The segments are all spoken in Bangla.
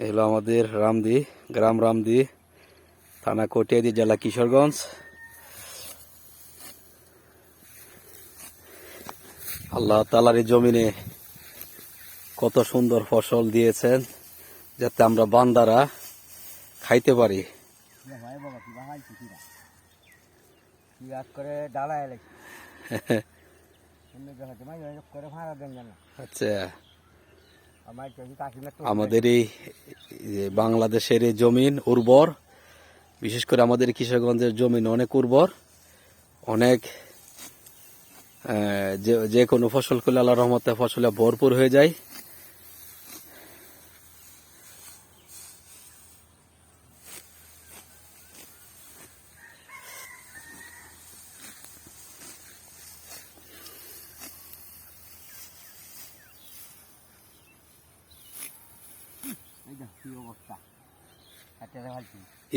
এগুলো আমাদের রামদি, গ্রাম রামদি, থানা কটিয়াদি, জেলা কিশোরগঞ্জ। আল্লাহ তাআলার এই জমিনে কত সুন্দর ফসল দিয়েছেন, যাতে আমরা বান্দারা খাইতে পারি। আচ্ছা, আমাদের এই বাংলাদেশের এই জমিন উর্বর, বিশেষ করে আমাদের কিশোরগঞ্জের জমিন অনেক উর্বর, অনেক যে কোনো ফসল করলে আল্লাহর রহমতে ফসলে ভরপুর হয়ে যায়।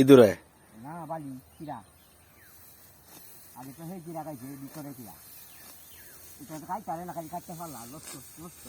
ইঁদুরে না বালি কিরা আগে তো সেই কিরা খাইছে ভিতরে কিরা এটা তো খাইতে পারে না, খালি খাইতে পারলাম নষ্ট নষ্ট